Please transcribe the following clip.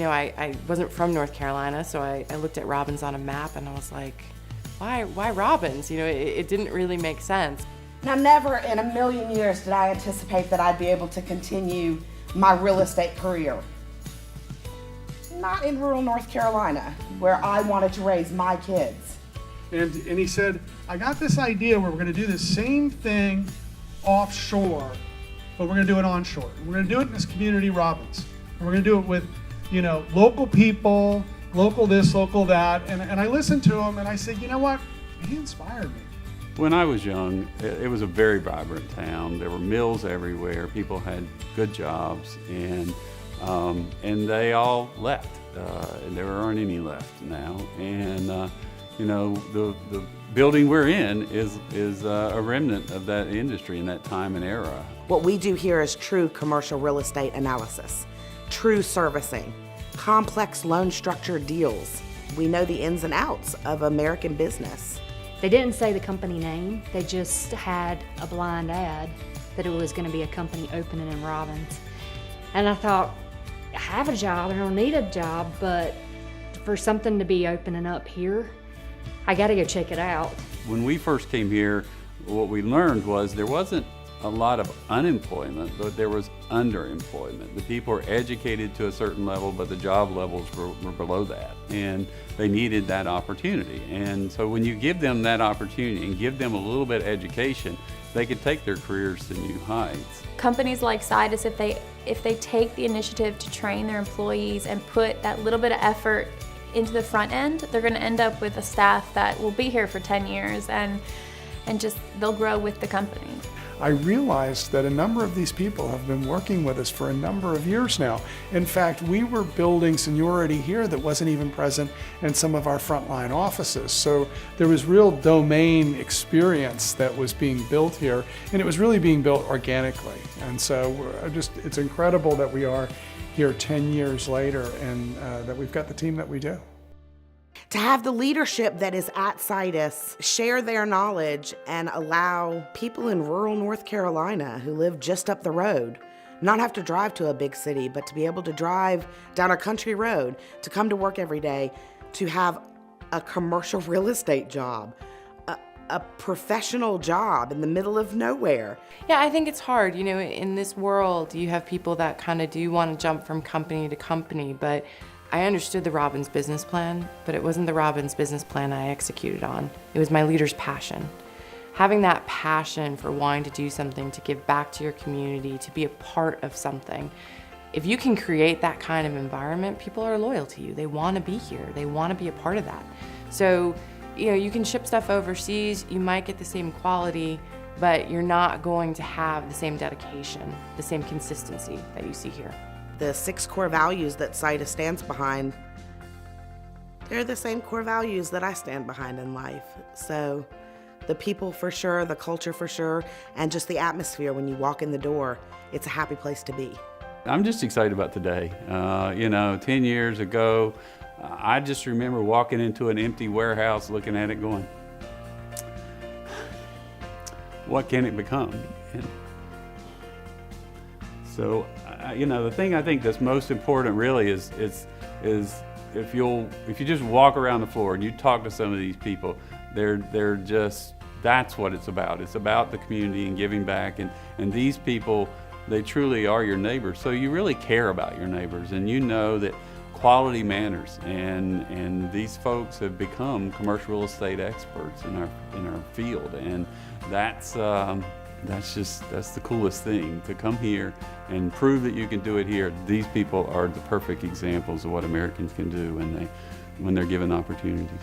I wasn't from North Carolina, so I looked at Robbins on a map and I was like, why Robbins? It didn't really make sense. Now, never in a million years did I anticipate that I'd be able to continue my real estate career. Not in rural North Carolina, where I wanted to raise my kids. And he said, I got this idea where we're going to do the same thing offshore, but we're going to do it onshore. We're going to do it in this community, Robbins. And we're going to do it with, local people, local this, local that. And I listened to him and I said, you know what? He inspired me. When I was young, it was a very vibrant town. There were mills everywhere. People had good jobs, and they all left. And there aren't any left now. And the building we're in is a remnant of that industry in that time and era. What we do here is true commercial real estate analysis, true servicing, complex loan structure deals. We know the ins and outs of American business. They didn't say the company name, they just had a blind ad that it was going to be a company opening in Robbins. And I thought, I have a job, I don't need a job, but for something to be opening up here, I got to go check it out. When we first came here, what we learned was there wasn't a lot of unemployment, but there was underemployment. The people were educated to a certain level, but the job levels were below that, and they needed that opportunity. And so when you give them that opportunity and give them a little bit of education, they could take their careers to new heights. Companies like Situs, if they take the initiative to train their employees and put that little bit of effort into the front end, they're going to end up with a staff that will be here for 10 years and just they'll grow with the company. I realized that a number of these people have been working with us for a number of years now. In fact, we were building seniority here that wasn't even present in some of our frontline offices. So there was real domain experience that was being built here, and it was really being built organically. And so it's incredible that we are here 10 years later and that we've got the team that we do. To have the leadership that is at Situs share their knowledge and allow people in rural North Carolina who live just up the road not have to drive to a big city, but to be able to drive down a country road, to come to work every day, to have a commercial real estate job, a professional job in the middle of nowhere. Yeah, I think it's hard. In this world, you have people that kind of do want to jump from company to company, but I understood the Robbins business plan, but it wasn't the Robbins business plan I executed on. It was my leader's passion. Having that passion for wanting to do something, to give back to your community, to be a part of something. If you can create that kind of environment, people are loyal to you. They want to be here. They want to be a part of that. So, you can ship stuff overseas, you might get the same quality, but you're not going to have the same dedication, the same consistency that you see here. The 6 core values that Situs stands behind, they're the same core values that I stand behind in life. So the people for sure, the culture for sure, and just the atmosphere when you walk in the door, it's a happy place to be. I'm just excited about today. 10 years ago, I just remember walking into an empty warehouse, looking at it going, what can it become? So, the thing I think that's most important really is if you just walk around the floor and you talk to some of these people, that's what it's about. It's about the community and giving back, and these people, they truly are your neighbors. So you really care about your neighbors, and you know that quality matters, and these folks have become commercial real estate experts in our field, and that's the coolest thing, to come here and prove that you can do it here. These people are the perfect examples of what Americans can do when they're given opportunities.